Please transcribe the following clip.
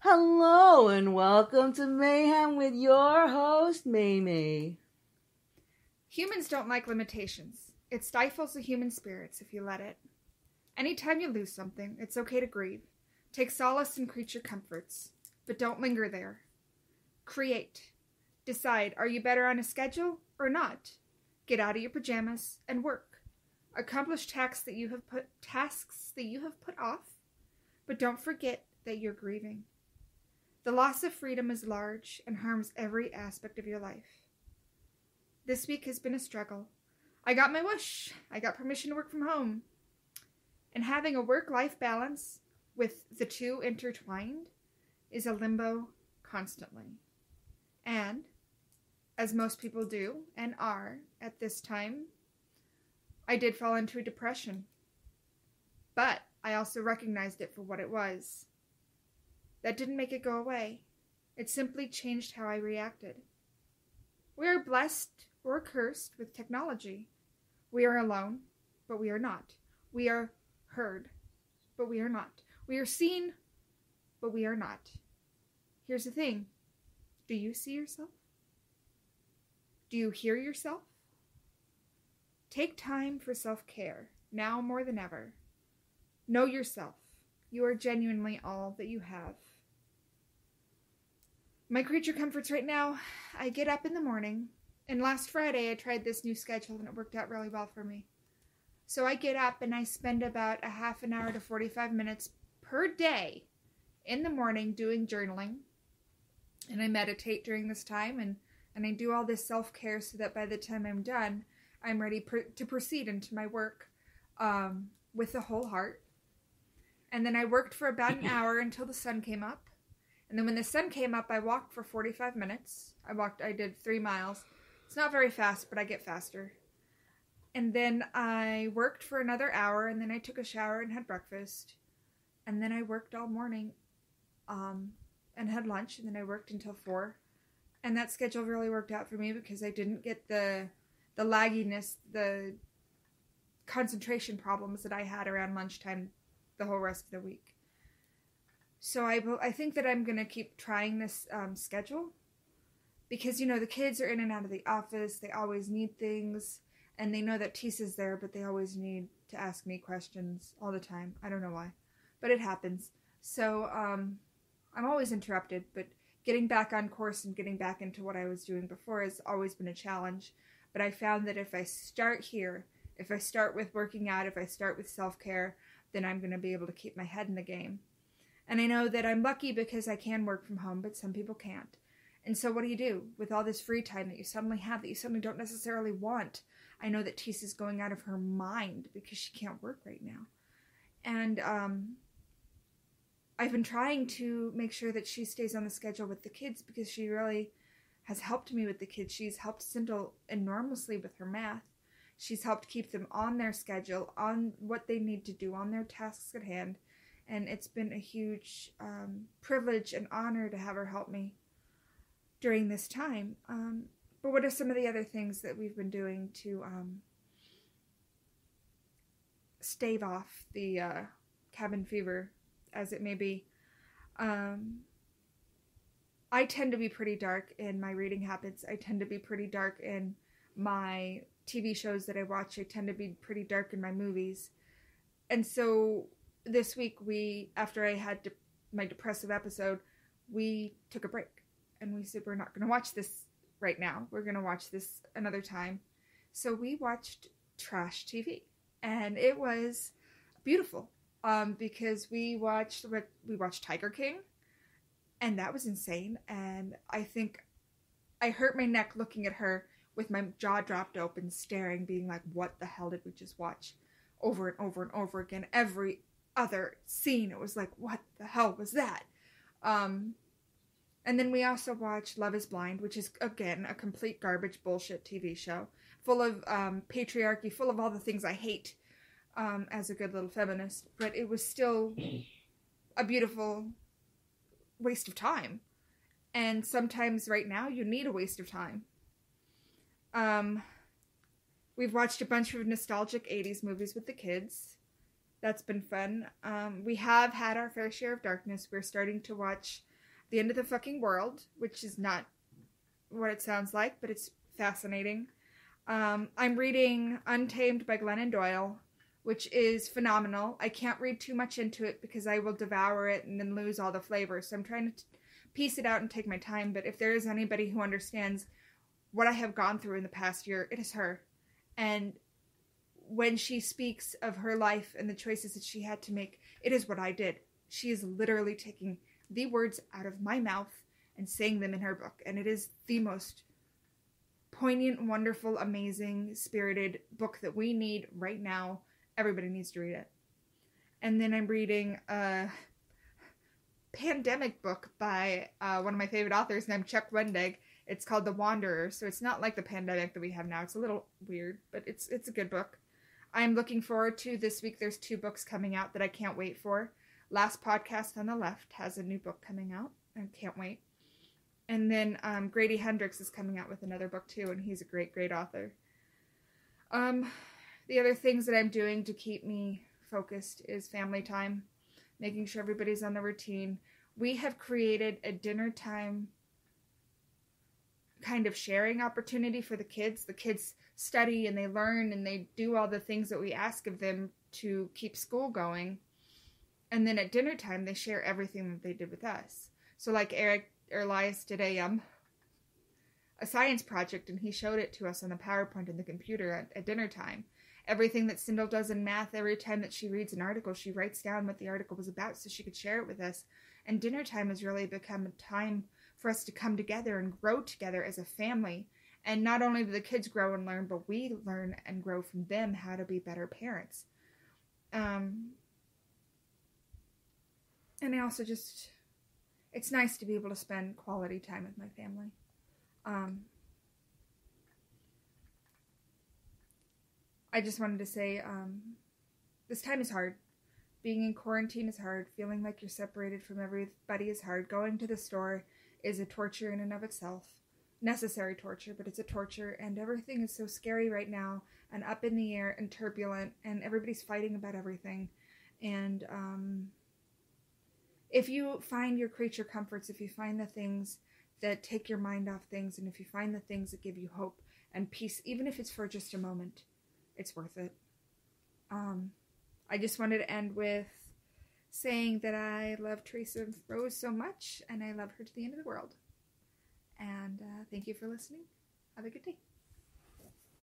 Hello and welcome to Mayhem with your host, May. Humans don't like limitations. It stifles the human spirits if you let it. Anytime you lose something, it's okay to grieve. Take solace in creature comforts, but don't linger there. Create. Decide, are you better on a schedule or not? Get out of your pajamas and work. Accomplish tasks that you have put off, but don't forget that you're grieving. The loss of freedom is large and harms every aspect of your life. This week has been a struggle. I got my wish. I got permission to work from home. And having a work-life balance with the two intertwined is a limbo constantly. And, as most people do and are at this time, I did fall into a depression. But I also recognized it for what it was. That didn't make it go away. It simply changed how I reacted. We are blessed or cursed with technology. We are alone, but we are not. We are heard, but we are not. We are seen, but we are not. Here's the thing. Do you see yourself? Do you hear yourself? Take time for self-care, now more than ever. Know yourself. You are genuinely all that you have. My creature comforts right now, I get up in the morning, and last Friday I tried this new schedule and it worked out really well for me. So I get up and I spend about a half an hour to 45 minutes per day in the morning doing journaling. And I meditate during this time and I do all this self-care so that by the time I'm done, I'm ready to proceed into my work with a whole heart. And then I worked for about an hour until the sun came up. And then when the sun came up, I walked for 45 minutes. I did 3 miles. It's not very fast, but I get faster. And then I worked for another hour, and then I took a shower and had breakfast. And then I worked all morning and had lunch, and then I worked until 4. And that schedule really worked out for me because I didn't get the lagginess, the concentration problems that I had around lunchtime the whole rest of the week. So I think that I'm going to keep trying this schedule because, you know, the kids are in and out of the office. They always need things, and they know that Tisa's there, but they always need to ask me questions all the time. I don't know why, but it happens. So I'm always interrupted, but getting back on course and getting back into what I was doing before has always been a challenge. But I found that if I start here, if I start with working out, if I start with self-care, then I'm going to be able to keep my head in the game. And I know that I'm lucky because I can work from home, but some people can't. And so what do you do with all this free time that you suddenly have that you suddenly don't necessarily want? I know that Tisa's going out of her mind because she can't work right now. And I've been trying to make sure that she stays on the schedule with the kids because she really has helped me with the kids. She's helped Sindel enormously with her math. She's helped keep them on their schedule, on what they need to do, on their tasks at hand. And it's been a huge privilege and honor to have her help me during this time. But what are some of the other things that we've been doing to stave off the cabin fever, as it may be? I tend to be pretty dark in my reading habits. I tend to be pretty dark in my TV shows that I watch. I tend to be pretty dark in my movies. And so this week, after I had my depressive episode, we took a break. And we said, we're not going to watch this right now. We're going to watch this another time. So we watched trash TV. And it was beautiful. Because we watched Tiger King. And that was insane. And I think I hurt my neck looking at her with my jaw dropped open, staring, being like, what the hell did we just watch? Over and over and over again. Every other scene, it was like, what the hell was that? And then we also watched Love is Blind, which is, again, a complete garbage bullshit TV show, full of patriarchy, full of all the things I hate as a good little feminist, but it was still a beautiful waste of time. And sometimes right now you need a waste of time. We've watched a bunch of nostalgic 80s movies with the kids. That's been fun. We have had our fair share of darkness. We're starting to watch the end of the fucking world, which is not what it sounds like, but it's fascinating. I'm reading Untamed by Glennon Doyle, which is phenomenal. I can't read too much into it because I will devour it and then lose all the flavor. So I'm trying to piece it out and take my time. But if there is anybody who understands what I have gone through in the past year, it is her. And when she speaks of her life and the choices that she had to make, it is what I did. She is literally taking the words out of my mouth and saying them in her book. And it is the most poignant, wonderful, amazing, spirited book that we need right now. Everybody needs to read it. And then I'm reading a pandemic book by one of my favorite authors named Chuck Wendig. It's called The Wanderer. So it's not like the pandemic that we have now. It's a little weird, but it's a good book. I'm looking forward to this week. There's 2 books coming out that I can't wait for. Last Podcast on the Left has a new book coming out. I can't wait. And then Grady Hendrix is coming out with another book too, and he's a great, great author. The other things that I'm doing to keep me focused is family time, making sure everybody's on the routine. We have created a dinner time kind of sharing opportunity for the kids. The kids study and they learn and they do all the things that we ask of them to keep school going. And then at dinner time, they share everything that they did with us. So like Elias did a science project, and he showed it to us on the PowerPoint and the computer at dinner time. Everything that Sindel does in math, every time that she reads an article, she writes down what the article was about so she could share it with us. And dinner time has really become a time for us to come together and grow together as a family. And not only do the kids grow and learn, but we learn and grow from them how to be better parents. And I also just, it's nice to be able to spend quality time with my family. I just wanted to say, this time is hard. Being in quarantine is hard. Feeling like you're separated from everybody is hard. Going to the store is a torture in and of itself. Necessary torture, but it's a torture. And everything is so scary right now and up in the air and turbulent. And everybody's fighting about everything. And if you find your creature comforts, if you find the things that take your mind off things, and if you find the things that give you hope and peace, even if it's for just a moment, it's worth it. I just wanted to end with saying that I love Teresa Rose so much, and I love her to the end of the world. And thank you for listening. Have a good day.